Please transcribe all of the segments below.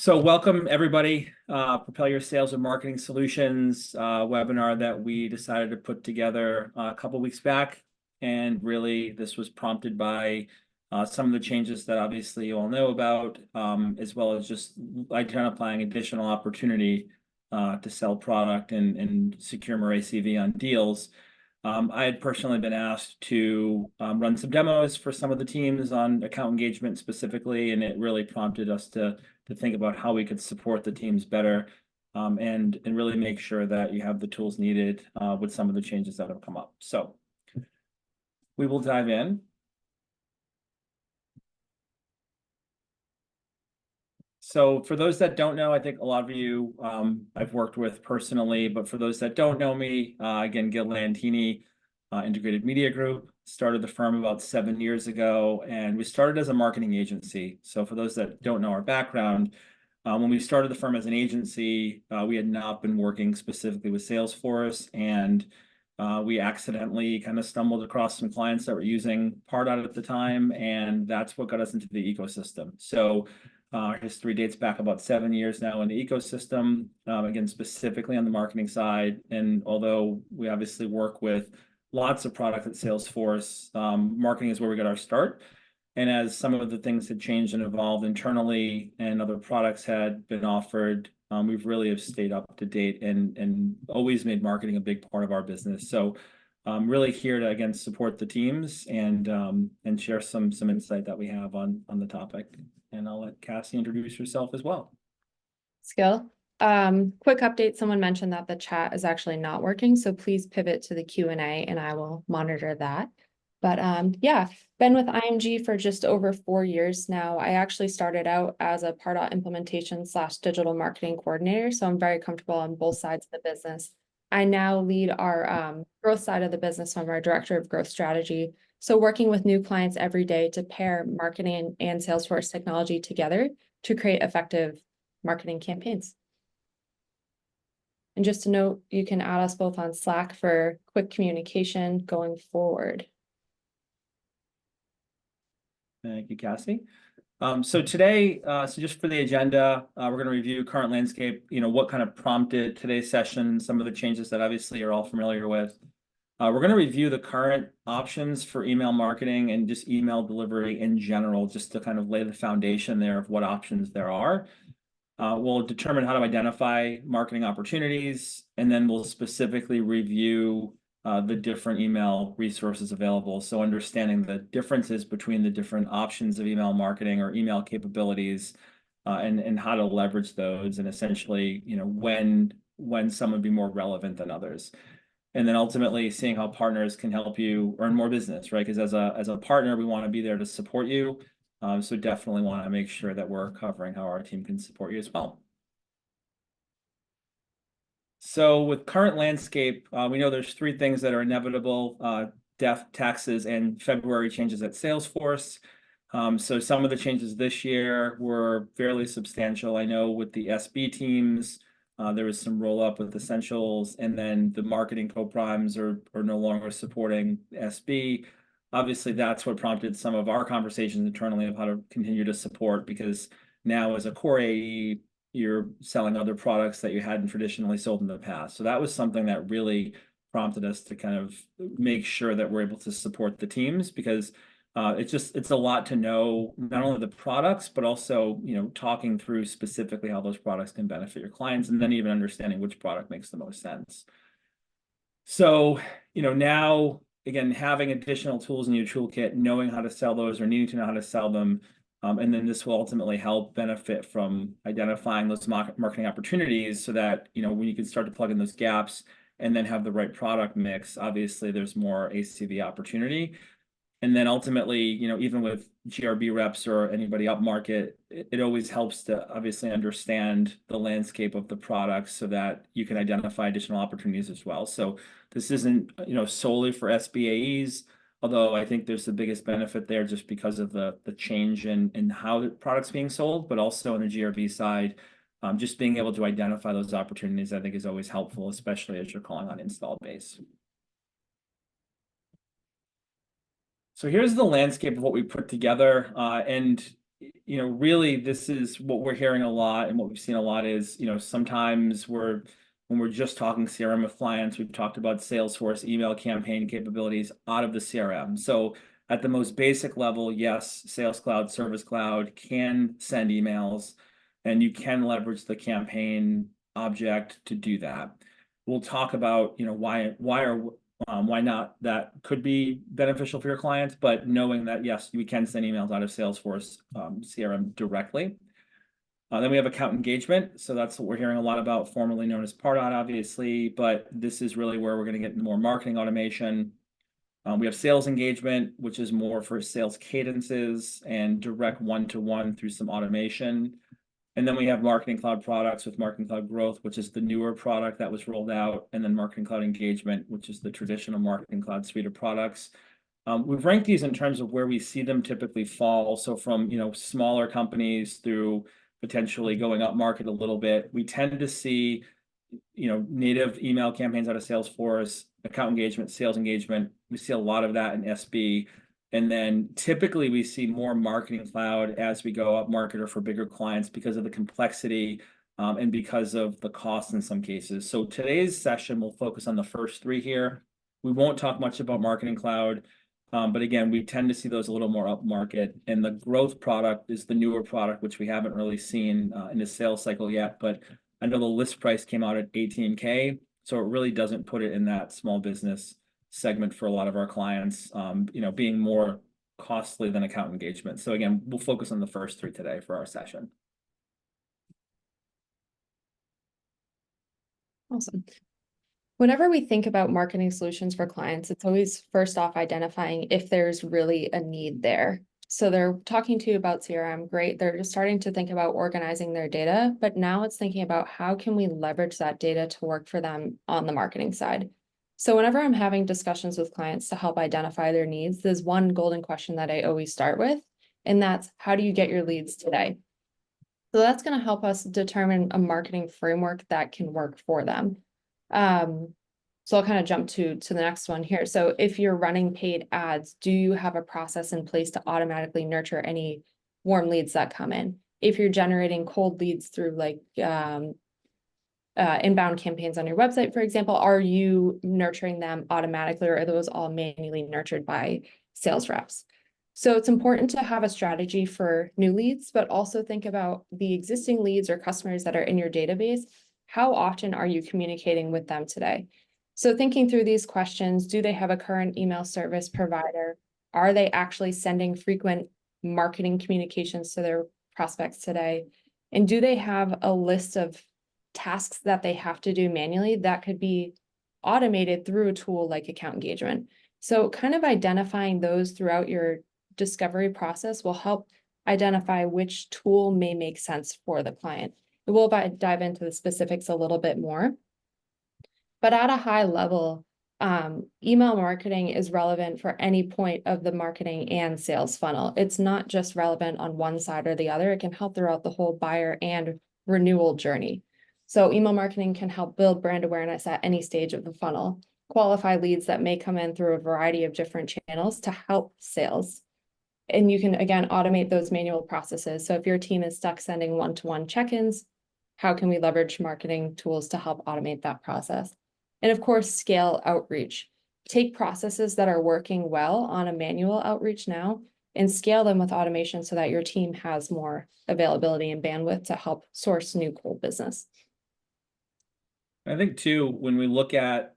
So welcome everybody, Propel Your Sales and Marketing Solutions webinar that we decided to put together a couple weeks back. And really this was prompted by some of the changes that obviously you all know about, as well as just identifying additional opportunity to sell product and secure more ACV on deals. I had personally been asked to run some demos for some of the teams on account engagement specifically, and it really prompted us to think about how we could support the teams better, and really make sure that you have the tools needed with some of the changes that have come up. So we will dive in. So for those that don't know, I think a lot of you I've worked with personally, but for those that don't know me, again, Gil Landini, Integrated Media Group, started the firm about 7 years ago, and we started as a marketing agency. So for those that don't know our background, when we started the firm as an agency, we had not been working specifically with Salesforce, and we accidentally kind of stumbled across some clients that were using Pardot at the time, and that's what got us into the ecosystem. So our history dates back about 7 years now in the ecosystem, again, specifically on the marketing side. And although we obviously work with lots of products at Salesforce, marketing is where we got our start. And as some of the things had changed and evolved internally and other products had been offered, we've really have stayed up to date and always made marketing a big part of our business. So I'm really here to, again, support the teams and share some insight that we have on the topic. And I'll let Cassie introduce herself as well. Skill. Quick update. Someone mentioned that the chat is actually not working, so please pivot to the Q&A and I will monitor that. But yeah, been with IMG for just over 4 years now. I actually started out as a Pardot implementation / digital marketing coordinator, so I'm very comfortable on both sides of the business. I now lead our growth side of the business. I'm our director of growth strategy. So working with new clients every day to pair marketing and Salesforce technology together to create effective marketing campaigns. And just to note, you can add us both on Slack for quick communication going forward. Thank you, Cassie. So today, so just for the agenda, we're going to review current landscape, what kind of prompted today's session, some of the changes that obviously you're all familiar with. We're going to review the current options for email marketing and just email delivery in general, just to kind of lay the foundation there of what options there are. We'll determine how to identify marketing opportunities, and then we'll specifically review the different email resources available. So understanding the differences between the different options of email marketing or email capabilities, and how to leverage those, and essentially, when some would be more relevant than others. And then ultimately seeing how partners can help you earn more business, right? Because as a partner, we want to be there to support you. So definitely want to make sure that we're covering how our team can support you as well. So with current landscape, we know there's 3 things that are inevitable: death, taxes, and February changes at Salesforce. So some of the changes this year were fairly substantial. I know with the SB teams, there was some roll up with Essentials, and then the marketing co-primes are no longer supporting SB. Obviously, that's what prompted some of our conversations internally of how to continue to support, because now as a core AE, you're selling other products that you hadn't traditionally sold in the past. So that was something that really prompted us to kind of make sure that we're able to support the teams, because it's a lot to know, not only the products, but also, talking through specifically how those products can benefit your clients, and then even understanding which product makes the most sense. So, now, again, having additional tools in your toolkit, knowing how to sell those or needing to know how to sell them, and then this will ultimately help benefit from identifying those marketing opportunities, so that, when you can start to plug in those gaps and then have the right product mix, obviously there's more ACV opportunity. And then ultimately, even with GRB reps or anybody up market, it always helps to obviously understand the landscape of the products so that you can identify additional opportunities as well. So this isn't, solely for SBAEs, although I think there's the biggest benefit there just because of the change in how the product's being sold, but also on the GRB side, just being able to identify those opportunities, I think, is always helpful, especially as you're calling on install base. So here's the landscape of what we put together, and really this is what we're hearing a lot, and what we've seen a lot is, sometimes when we're just talking CRM with clients, we've talked about Salesforce email campaign capabilities out of the CRM. So at the most basic level, yes, Sales Cloud, Service Cloud can send emails, and you can leverage the campaign object to do that. We'll talk about, why not that could be beneficial for your clients, but knowing that, yes, we can send emails out of Salesforce CRM directly. Then we have account engagement. So that's what we're hearing a lot about, formerly known as Pardot, obviously, but this is really where we're going to get more marketing automation. We have sales engagement, which is more for sales cadences and direct one-to-one through some automation. And then we have Marketing Cloud products with Marketing Cloud Growth, which is the newer product that was rolled out, and then Marketing Cloud Engagement, which is the traditional Marketing Cloud suite of products. We've ranked these in terms of where we see them typically fall. So from, smaller companies through potentially going up market a little bit, we tend to see, native email campaigns out of Salesforce, account engagement, sales engagement. We see a lot of that in SB. And then typically we see more Marketing Cloud as we go up market or for bigger clients because of the complexity and because of the cost in some cases. So today's session will focus on the first three here. We won't talk much about Marketing Cloud, but again, we tend to see those a little more up market. And the growth product is the newer product, which we haven't really seen in the sales cycle yet. But I know the list price came out at 18K, so it really doesn't put it in that small business segment for a lot of our clients, being more costly than account engagement. So again, we'll focus on the first three today for our session. Awesome. Whenever we think about marketing solutions for clients, it's always first off identifying if there's really a need there. So they're talking to you about CRM, great. They're just starting to think about organizing their data, but now it's thinking about how can we leverage that data to work for them on the marketing side. So whenever I'm having discussions with clients to help identify their needs, there's one golden question that I always start with, and that's how do you get your leads today? So that's going to help us determine a marketing framework that can work for them. So I'll kind of jump to the next one here. So if you're running paid ads, do you have a process in place to automatically nurture any warm leads that come in? If you're generating cold leads through like inbound campaigns on your website, for example, are you nurturing them automatically, or are those all manually nurtured by sales reps? So it's important to have a strategy for new leads, but also think about the existing leads or customers that are in your database. How often are you communicating with them today? So thinking through these questions, do they have a current email service provider? Are they actually sending frequent marketing communications to their prospects today? And do they have a list of tasks that they have to do manually that could be automated through a tool like account engagement? So kind of identifying those throughout your discovery process will help identify which tool may make sense for the client. We'll dive into the specifics a little bit more. But at a high level, email marketing is relevant for any point of the marketing and sales funnel. It's not just relevant on one side or the other. It can help throughout the whole buyer and renewal journey. So email marketing can help build brand awareness at any stage of the funnel, qualify leads that may come in through a variety of different channels to help sales. And you can, again, automate those manual processes. So if your team is stuck sending one-to-one check-ins, how can we leverage marketing tools to help automate that process? And of course, scale outreach. Take processes that are working well on a manual outreach now and scale them with automation so that your team has more availability and bandwidth to help source new cold business. I think too, when we look at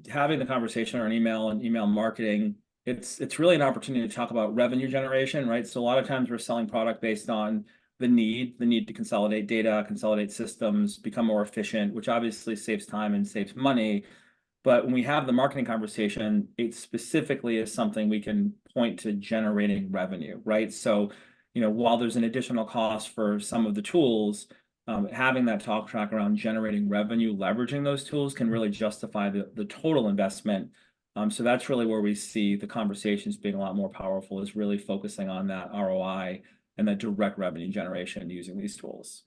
having the conversation on email and email marketing, it's really an opportunity to talk about revenue generation, right? So a lot of times we're selling product based on the need to consolidate data, consolidate systems, become more efficient, which obviously saves time and saves money. But when we have the marketing conversation, it specifically is something we can point to generating revenue, right? So, while there's an additional cost for some of the tools, having that talk track around generating revenue, leveraging those tools can really justify the total investment. So that's really where we see the conversations being a lot more powerful, is really focusing on that ROI and that direct revenue generation using these tools.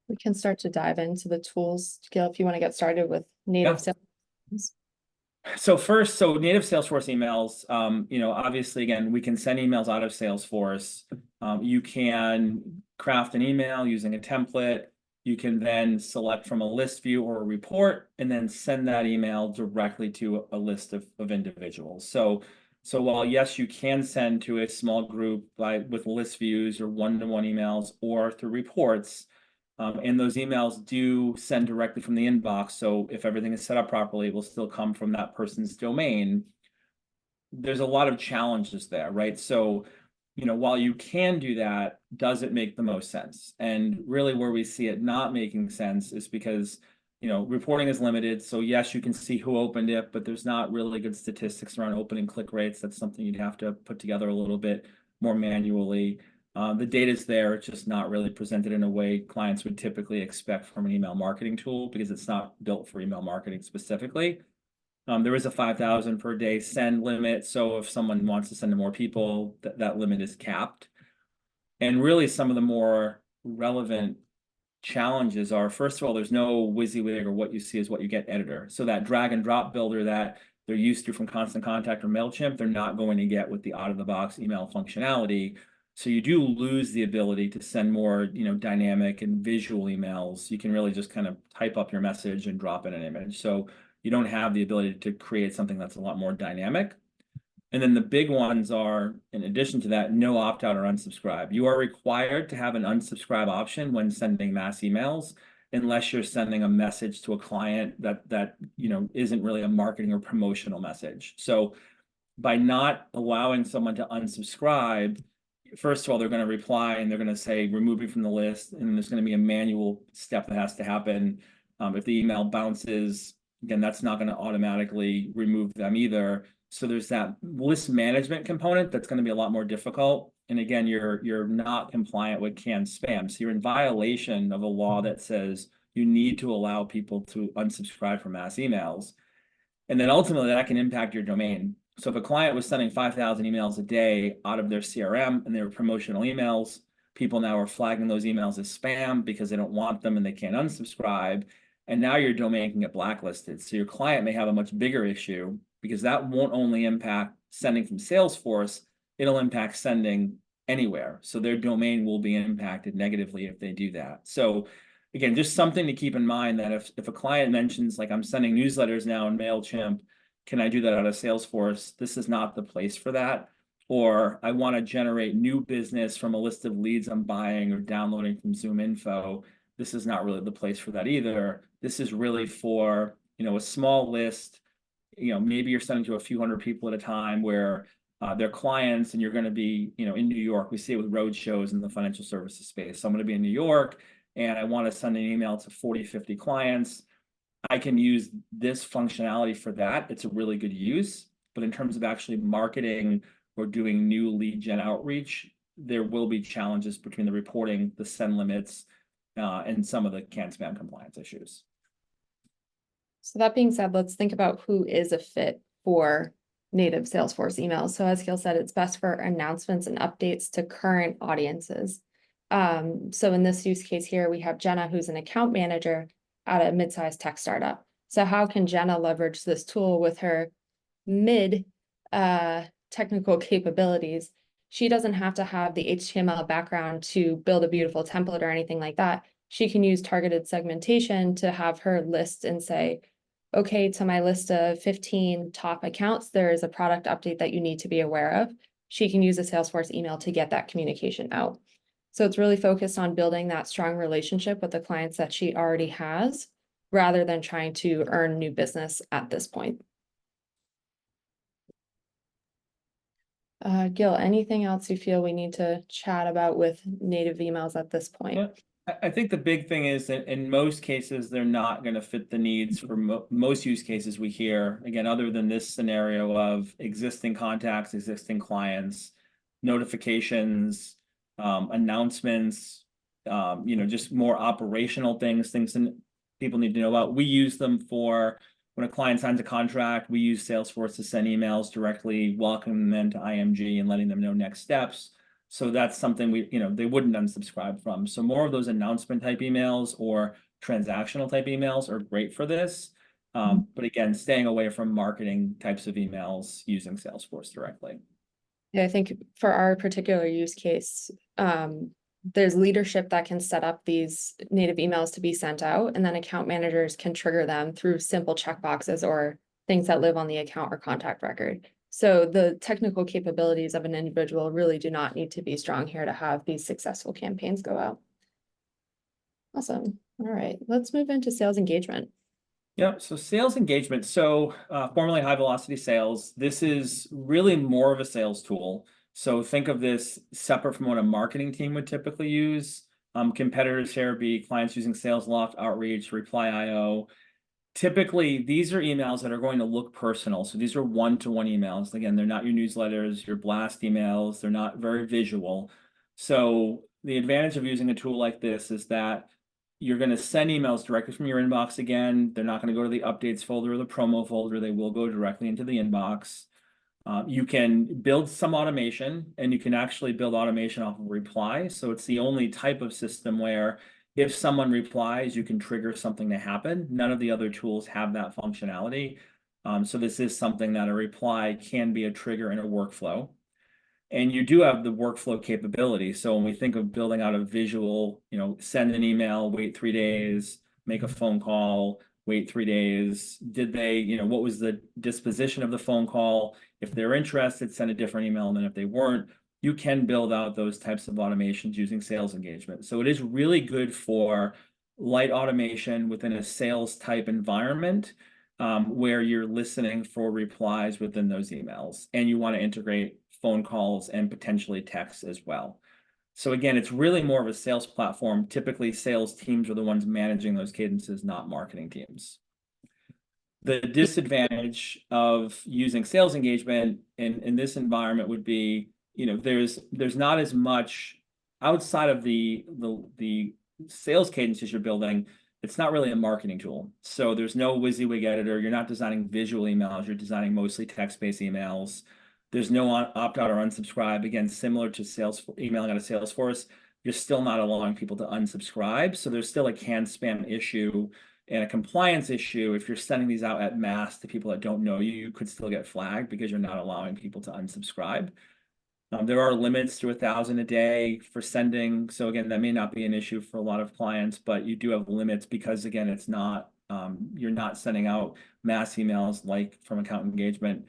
We can start to dive into the tools, Gil, if you want to get started with native sales. So first, so native Salesforce emails, obviously, again, we can send emails out of Salesforce. You can craft an email using a template. You can then select from a list view or a report and then send that email directly to a list of individuals. So while yes, you can send to a small group with list views or one-to-one emails or through reports, and those emails do send directly from the inbox. So if everything is set up properly, it will still come from that person's domain. There's a lot of challenges there, right? So, while you can do that, does it make the most sense? And really where we see it not making sense is because, reporting is limited. So yes, you can see who opened it, but there's not really good statistics around open and click rates. That's something you'd have to put together a little bit more manually. The data's there, it's just not really presented in a way clients would typically expect from an email marketing tool because it's not built for email marketing specifically. There is a 5,000 per day send limit. So if someone wants to send to more people, that limit is capped. And really some of the more relevant challenges are, first of all, there's no WYSIWYG or what you see is what you get editor. So that drag and drop builder that they're used to from Constant Contact or MailChimp, they're not going to get with the out-of-the-box email functionality. So you do lose the ability to send more, dynamic and visual emails. You can really just kind of type up your message and drop in an image. So you don't have the ability to create something that's a lot more dynamic. And then the big ones are, in addition to that, no opt-out or unsubscribe. You are required to have an unsubscribe option when sending mass emails, unless you're sending a message to a client that isn't really a marketing or promotional message. So by not allowing someone to unsubscribe, first of all, they're going to reply and they're going to say, remove me from the list. And there's going to be a manual step that has to happen. If the email bounces, again, that's not going to automatically remove them either. So there's that list management component that's going to be a lot more difficult. And again, you're not compliant with canned spam. So you're in violation of a law that says you need to allow people to unsubscribe from mass emails. And then ultimately that can impact your domain. So if a client was sending 5,000 emails a day out of their CRM and they were promotional emails, people now are flagging those emails as spam because they don't want them and they can't unsubscribe. And now your domain can get blacklisted. So your client may have a much bigger issue because that won't only impact sending from Salesforce, it'll impact sending anywhere. So their domain will be impacted negatively if they do that. So again, just something to keep in mind that if a client mentions, like, I'm sending newsletters now in MailChimp, can I do that out of Salesforce? This is not the place for that. Or I want to generate new business from a list of leads I'm buying or downloading from Zoom Info. This is not really the place for that either. This is really for, a small list. Maybe you're sending to a few hundred people at a time where they're clients and you're going to be, in New York. We see it with road shows in the financial services space. So I'm going to be in New York and I want to send an email to 40, 50 clients. I can use this functionality for that. It's a really good use. But in terms of actually marketing or doing new lead gen outreach, there will be challenges between the reporting, the send limits, and some of the canned spam compliance issues. So that being said, let's think about who is a fit for native Salesforce emails. So as Gil said, it's best for announcements and updates to current audiences. So in this use case here, we have Jenna, who's an account manager at a mid-sized tech startup. So how can Jenna leverage this tool with her technical capabilities? She doesn't have to have the HTML background to build a beautiful template or anything like that. She can use targeted segmentation to have her list and say, okay, to my list of 15 top accounts, there is a product update that you need to be aware of. She can use a Salesforce email to get that communication out. So it's really focused on building that strong relationship with the clients that she already has, rather than trying to earn new business at this point. Gil, anything else you feel we need to chat about with native emails at this point? Yeah. I think the big thing is that in most cases, they're not going to fit the needs for most use cases we hear. Again, other than this scenario of existing contacts, existing clients, notifications, announcements, just more operational things that people need to know about. We use them for when a client signs a contract. We use Salesforce to send emails directly, welcoming them to IMG and letting them know next steps. So that's something they wouldn't unsubscribe from. So more of those announcement type emails or transactional type emails are great for this. But again, staying away from marketing types of emails using Salesforce directly. Yeah, I think for our particular use case, there's leadership that can set up these native emails to be sent out, and then account managers can trigger them through simple checkboxes or things that live on the account or contact record. So the technical capabilities of an individual really do not need to be strong here to have these successful campaigns go out. Awesome. All right, let's move into sales engagement. Yeah, so sales engagement. So formerly high velocity sales, this is really more of a sales tool. So think of this separate from what a marketing team would typically use. Competitors here would be clients using SalesLoft, Outreach, Reply.io. Typically, these are emails that are going to look personal. So these are one-to-one emails. Again, they're not your newsletters, your blast emails. They're not very visual. So the advantage of using a tool like this is that you're going to send emails directly from your inbox again. They're not going to go to the updates folder or the promo folder. They will go directly into the inbox. You can build some automation, and you can actually build automation off of reply. So it's the only type of system where if someone replies, you can trigger something to happen. None of the other tools have that functionality. So this is something that a reply can be a trigger in a workflow. And you do have the workflow capability. So when we think of building out a visual, send an email, wait 3 days, make a phone call, wait 3 days. Did they, what was the disposition of the phone call? If they're interested, send a different email. And then if they weren't, you can build out those types of automations using sales engagement. So it is really good for light automation within a sales type environment where you're listening for replies within those emails, and you want to integrate phone calls and potentially texts as well. So again, it's really more of a sales platform. Typically, sales teams are the ones managing those cadences, not marketing teams. The disadvantage of using sales engagement in this environment would be, there's not as much outside of the sales cadences you're building. It's not really a marketing tool. So there's no WYSIWYG editor. You're not designing visual emails. You're designing mostly text-based emails. There's no opt-out or unsubscribe. Again, similar to emailing out of Salesforce, you're still not allowing people to unsubscribe. So there's still a can spam issue and a compliance issue. If you're sending these out at mass to people that don't know you, you could still get flagged because you're not allowing people to unsubscribe. There are limits to 1,000 a day for sending. So again, that may not be an issue for a lot of clients, but you do have limits because again, it's not, you're not sending out mass emails like from account engagement.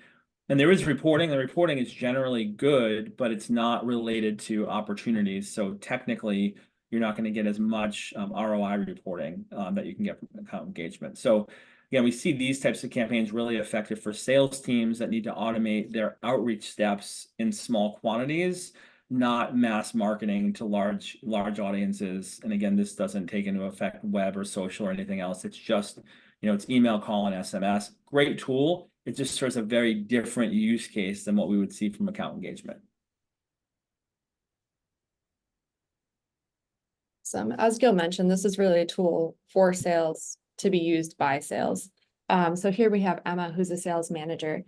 And there is reporting. The reporting is generally good, but it's not related to opportunities. So technically, you're not going to get as much ROI reporting that you can get from account engagement. So again, we see these types of campaigns really effective for sales teams that need to automate their outreach steps in small quantities, not mass marketing to large audiences. And again, this doesn't take into effect web or social or anything else. It's just, it's email, call, and SMS. Great tool. It just serves a very different use case than what we would see from account engagement. As Gil mentioned, this is really a tool for sales to be used by sales. So here we have Emma, who's a sales manager.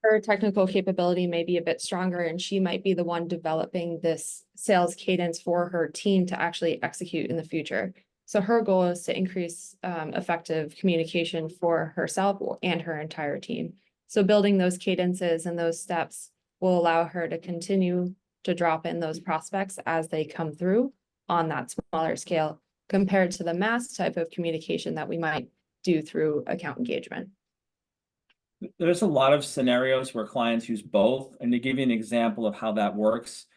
Her technical capability may be a bit stronger, and she might be the one developing this sales cadence for her team to actually execute in the future. So her goal is to increase effective communication for herself and her entire team. So building those cadences and those steps will allow her to continue to drop in those prospects as they come through on that smaller scale compared to the mass type of communication that we might do through account engagement. There's a lot of scenarios where clients use both. And to give you an example of how that works,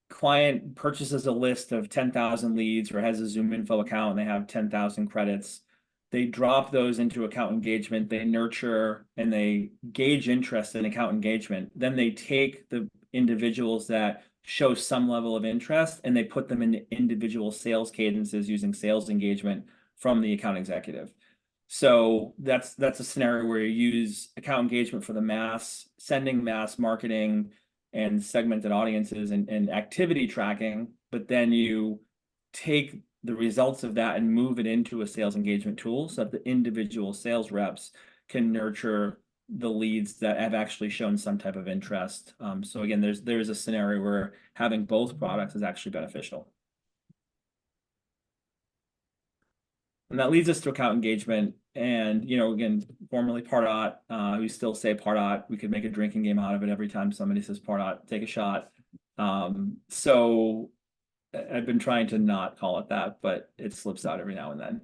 client purchases a list of 10,000 leads or has a ZoomInfo account and they have 10,000 credits. They drop those into account engagement. They nurture and they gauge interest in account engagement. Then they take the individuals that show some level of interest and they put them into individual sales cadences using sales engagement from the account executive. So that's a scenario where you use account engagement for the mass, sending mass marketing and segmented audiences and activity tracking, but then you take the results of that and move it into a sales engagement tool so that the individual sales reps can nurture the leads that have actually shown some type of interest. So again, there's a scenario where having both products is actually beneficial. And that leads us to account engagement. And, you know, again, formerly Pardot, we still say Pardot. We could make a drinking game out of it every time somebody says Pardot, take a shot. So I've been trying to not call it that, but it slips out every now and then.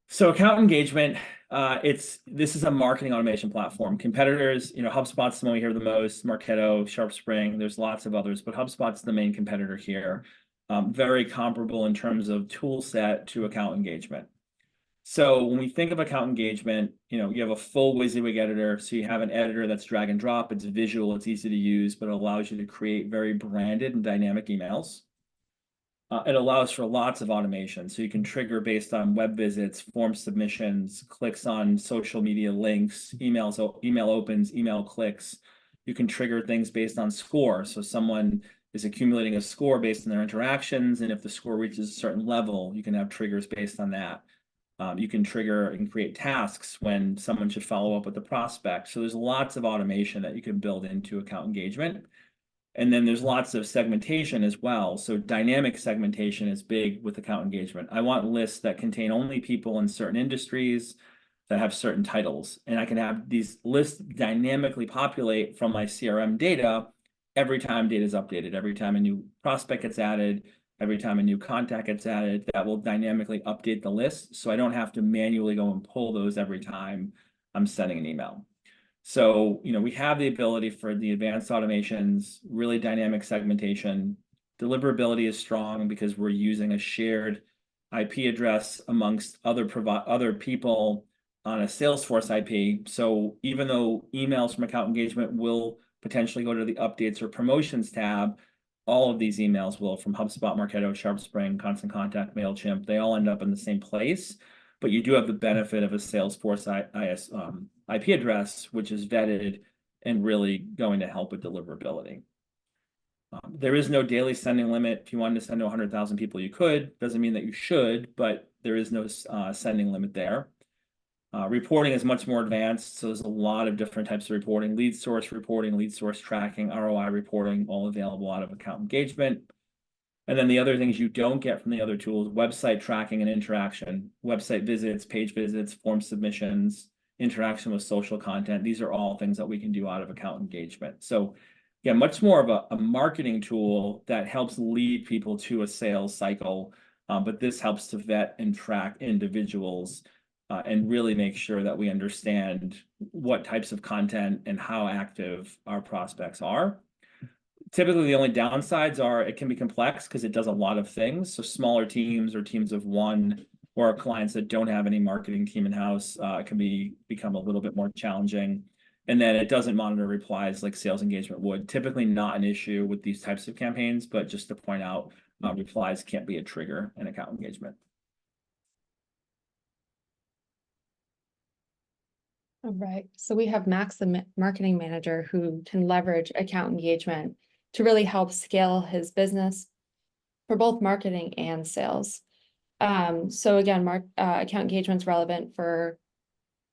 So account engagement, this is a marketing automation platform. Competitors, you know, HubSpot's the one we hear the most, Marketo, SharpSpring, there's lots of others, but HubSpot's the main competitor here. Very comparable in terms of tool set to account engagement. So when we think of account engagement, you know, you have a full WYSIWYG editor. So you have an editor that's drag and drop. It's visual, it's easy to use, but it allows you to create very branded and dynamic emails. It allows for lots of automation. So you can trigger based on web visits, form submissions, clicks on social media links, email opens, email clicks. You can trigger things based on score. So someone is accumulating a score based on their interactions. And if the score reaches a certain level, you can have triggers based on that. You can trigger and create tasks when someone should follow up with the prospect. So there's lots of automation that you can build into account engagement. And then there's lots of segmentation as well. So dynamic segmentation is big with account engagement. I want lists that contain only people in certain industries that have certain titles. And I can have these lists dynamically populate from my CRM data every time data is updated, every time a new prospect gets added, every time a new contact gets added, that will dynamically update the list. So I don't have to manually go and pull those every time I'm sending an email. So, you know, we have the ability for the advanced automations, really dynamic segmentation. Deliverability is strong because we're using a shared IP address amongst other people on a Salesforce IP. So even though emails from account engagement will potentially go to the updates or promotions tab, all of these emails will, from HubSpot, Marketo, SharpSpring, Constant Contact, MailChimp, they all end up in the same place. But you do have the benefit of a Salesforce IP address, which is vetted and really going to help with deliverability. There is no daily sending limit. If you wanted to send to 100,000 people, you could. Doesn't mean that you should, but there is no sending limit there. Reporting is much more advanced. So there's a lot of different types of reporting: lead source tracking, ROI reporting, all available out of account engagement. And then the other things you don't get from the other tools: website tracking and interaction, website visits, page visits, form submissions, interaction with social content. These are all things that we can do out of account engagement. So yeah, much more of a marketing tool that helps lead people to a sales cycle. But this helps to vet and track individuals and really make sure that we understand what types of content and how active our prospects are. Typically, the only downsides are it can be complex because it does a lot of things. So smaller teams or teams of one, or clients that don't have any marketing team in-house, can become a little bit more challenging. And then it doesn't monitor replies like sales engagement would. Typically not an issue with these types of campaigns, but just to point out, replies can't be a trigger in account engagement. All right, so we have Max, the marketing manager, who can leverage account engagement to really help scale his business for both marketing and sales. So again, account engagement is relevant for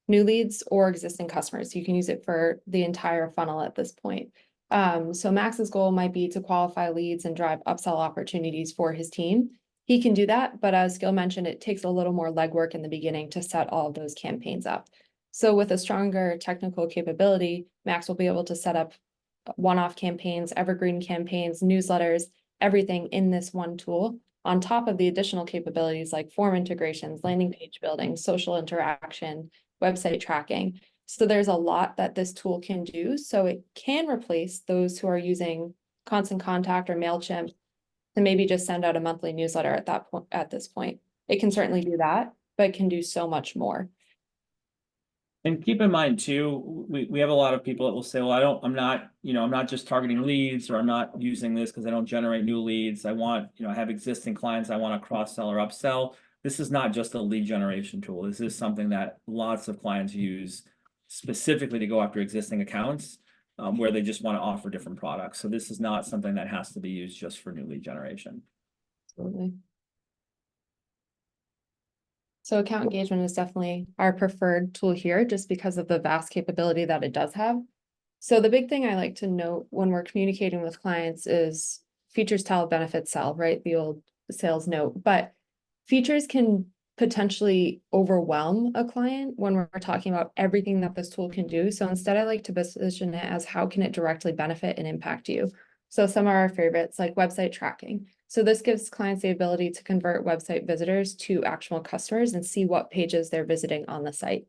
new leads or existing customers. You can use it for the entire funnel at this point. So Max's goal might be to qualify leads and drive upsell opportunities for his team. He can do that, but as Gil mentioned, it takes a little more legwork in the beginning to set all of those campaigns up. So with a stronger technical capability, Max will be able to set up one-off campaigns, evergreen campaigns, newsletters, everything in this one tool, on top of the additional capabilities like form integrations, landing page building, social interaction, website tracking. So there's a lot that this tool can do. So it can replace those who are using Constant Contact or MailChimp to maybe just send out a monthly newsletter at that point. At this point, it can certainly do that, but it can do so much more. And keep in mind too, we have a lot of people that will say, well, I'm not just targeting leads, or I'm not using this because I don't generate new leads. I have existing clients I want to cross-sell or upsell. This is not just a lead generation tool. This is something that lots of clients use specifically to go after existing accounts where they just want to offer different products. So this is not something that has to be used just for new lead generation. Absolutely. So account engagement is definitely our preferred tool here, just because of the vast capability that it does have. So the big thing I like to note when we're communicating with clients is features tell, benefits sell, right? The old sales note, but features can potentially overwhelm a client when we're talking about everything that this tool can do. So instead, I like to position it as how can it directly benefit and impact you. So some of our favorites, like website tracking. So this gives clients the ability to convert website visitors to actual customers and see what pages they're visiting on the site.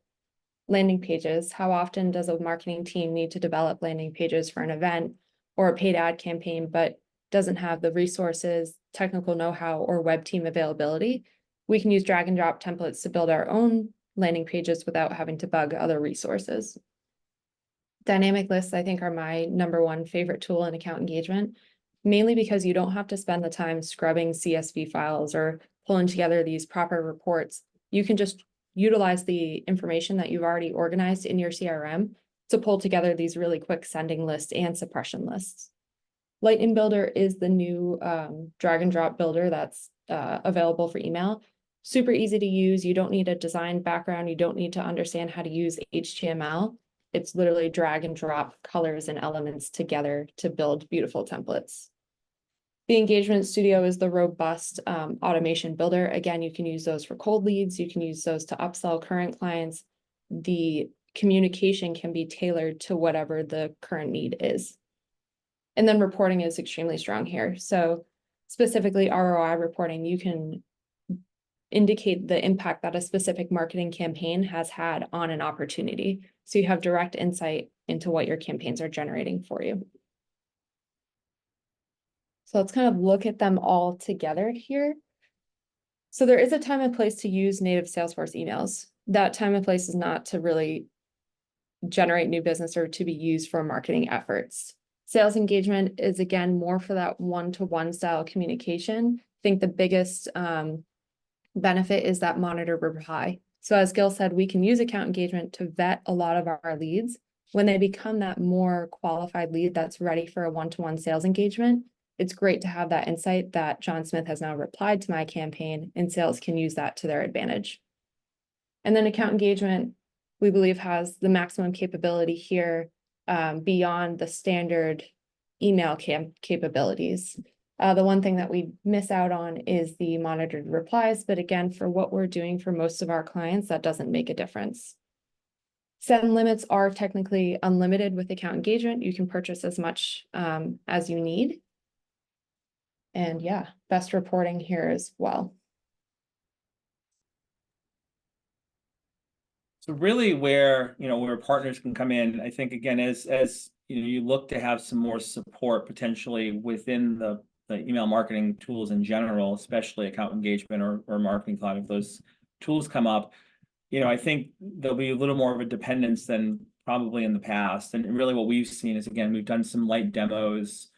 Landing pages. How often does a marketing team need to develop landing pages for an event or a paid ad campaign, but doesn't have the resources, technical know-how, or web team availability? We can use drag and drop templates to build our own landing pages without having to bug other resources. Dynamic lists, I think, are my #1 favorite tool in account engagement, mainly because you don't have to spend the time scrubbing CSV files or pulling together these proper reports. You can just utilize the information that you've already organized in your CRM to pull together these really quick sending lists and suppression lists. Lightning Builder is the new drag and drop builder that's available for email. Super easy to use. You don't need a design background. You don't need to understand how to use HTML. It's literally drag and drop colors and elements together to build beautiful templates. The Engagement Studio is the robust automation builder. Again, you can use those for cold leads. You can use those to upsell current clients. The communication can be tailored to whatever the current need is. And then reporting is extremely strong here. So specifically ROI reporting, you can indicate the impact that a specific marketing campaign has had on an opportunity. So you have direct insight into what your campaigns are generating for you. So let's kind of look at them all together here. So there is a time and place to use native Salesforce emails. That time and place is not to really generate new business or to be used for marketing efforts. Sales engagement is, again, more for that one-to-one style communication. I think the biggest benefit is that monitor reply. So as Gil said, we can use account engagement to vet a lot of our leads. When they become that more qualified lead that's ready for a one-to-one sales engagement, it's great to have that insight that John Smith has now replied to my campaign, and sales can use that to their advantage. And then account engagement, we believe, has the maximum capability here beyond the standard email capabilities. The one thing that we miss out on is the monitored replies, but again, for what we're doing for most of our clients, that doesn't make a difference. Send limits are technically unlimited with account engagement. You can purchase as much as you need. And yeah, best reporting here as well. So really where partners can come in, I think, again, as you look to have some more support potentially within the email marketing tools in general, especially account engagement or marketing cloud, if those tools come up, I think there'll be a little more of a dependence than probably in the past. And really what we've seen is, again, we've done some light demos.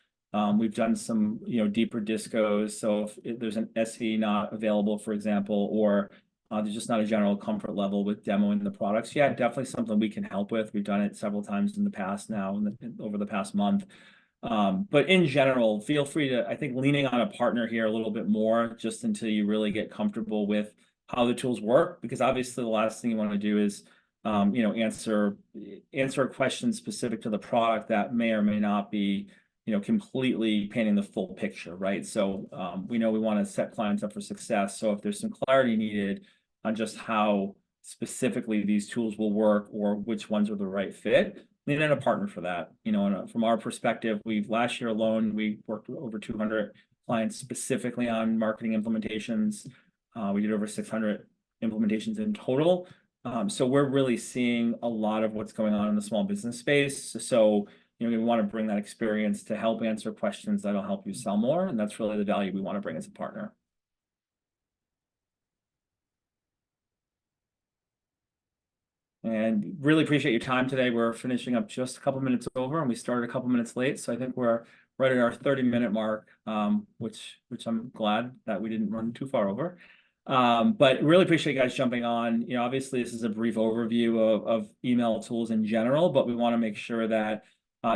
We've done some, deeper discos. So if there's an SE not available, for example, or there's just not a general comfort level with demoing the products, yeah, definitely something we can help with. We've done it several times in the past now, over the past month. But in general, feel free to, I think, leaning on a partner here a little bit more, just until you really get comfortable with how the tools work, because obviously the last thing you want to do is answer a question specific to the product that may or may not be completely painting the full picture, right? So we know we want to set clients up for success. So if there's some clarity needed on just how specifically these tools will work or which ones are the right fit, lean in a partner for that. And from our perspective, last year alone, we worked with over 200 clients specifically on marketing implementations. We did over 600 implementations in total. So we're really seeing a lot of what's going on in the small business space. So we want to bring that experience to help answer questions that'll help you sell more. And that's really the value we want to bring as a partner. And really appreciate your time today. We're finishing up just a couple minutes over, and we started a couple minutes late. So I think we're right at our 30-minute mark, which I'm glad that we didn't run too far over. But really appreciate you guys jumping on. Obviously this is a brief overview of email tools in general, but we want to make sure that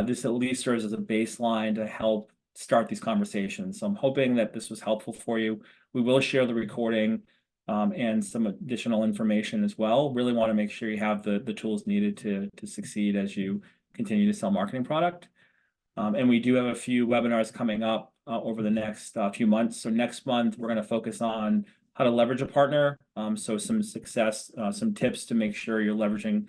this at least serves as a baseline to help start these conversations. So I'm hoping that this was helpful for you. We will share the recording and some additional information as well. Really want to make sure you have the tools needed to succeed as you continue to sell marketing product. And we do have a few webinars coming up over the next few months. So next month, we're going to focus on how to leverage a partner. So some some tips to make sure you're leveraging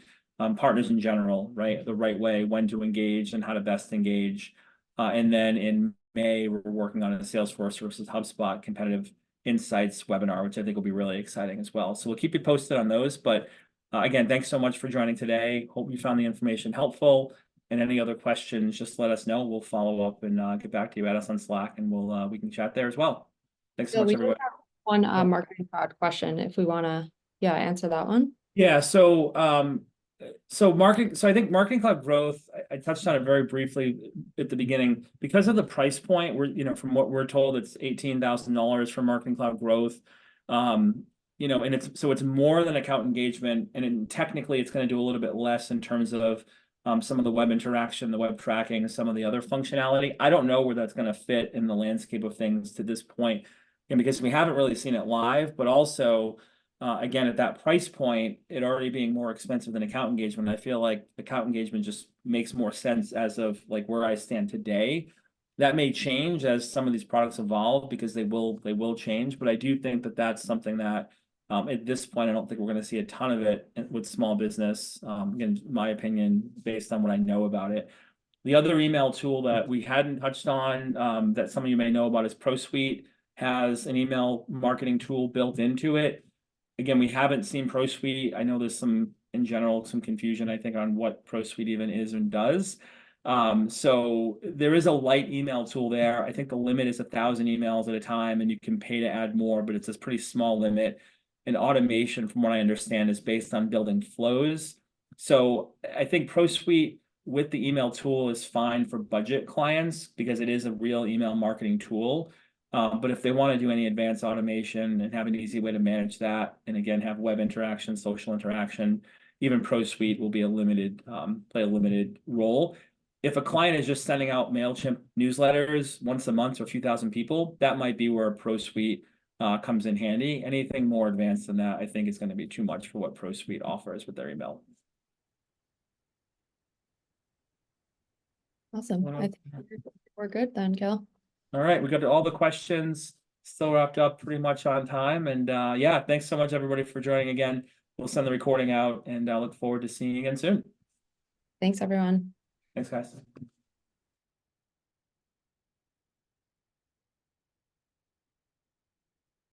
partners in general, right? The right way, when to engage and how to best engage. And then in May, we're working on a Salesforce versus HubSpot competitive insights webinar, which I think will be really exciting as well. So we'll keep you posted on those. But again, thanks so much for joining today. Hope you found the information helpful. And any other questions, just let us know. We'll follow up and get back to you. Add us on Slack, and we can chat there as well. Thanks so Yeah, much, we everybody. did have one marketing cloud question if we want to, answer that one. Yeah, marketing, so I think marketing cloud growth, I touched on it very briefly at the beginning. Because of the price point, from what we're told, it's $18,000 for marketing cloud growth. And it's more than account engagement, and technically it's going to do a little bit less in terms of some of the web interaction, the web tracking, some of the other functionality. I don't know where that's going to fit in the landscape of things to this point, and because we haven't really seen it live, but also again, at that price point, it already being more expensive than account engagement. I feel like account engagement just makes more sense as of like where I stand today. That may change as some of these products evolve, because they will change. But I do think that that's something that at this point, I don't think we're going to see a ton of it with small business. Again, my opinion, based on what I know about it. The other email tool that we hadn't touched on that some of you may know about is ProSuite. Has an email marketing tool built into it. Again, we haven't seen ProSuite. I know there's some confusion, I think, on what ProSuite even is and does. So there is a light email tool there. I think the limit is 1,000 emails at a time, and you can pay to add more, but it's a pretty small limit. And automation, from what I understand, is based on building flows. So I think ProSuite with the email tool is fine for budget clients because it is a real email marketing tool. But if they want to do any advanced automation and have an easy way to manage that, and again, have web interaction, social interaction, even ProSuite will be play a limited role. If a client is just sending out MailChimp newsletters once a month to a few thousand people, that might be where ProSuite comes in handy. Anything more advanced than that, I think, is going to be too much for what ProSuite offers with their email. Awesome. I think we're good then, Gil. All right, we got to all the questions. Still wrapped up pretty much on time. And yeah, thanks so much, everybody, for joining again. We'll send the recording out, and I look forward to seeing you again soon. Thanks, everyone. Thanks, guys.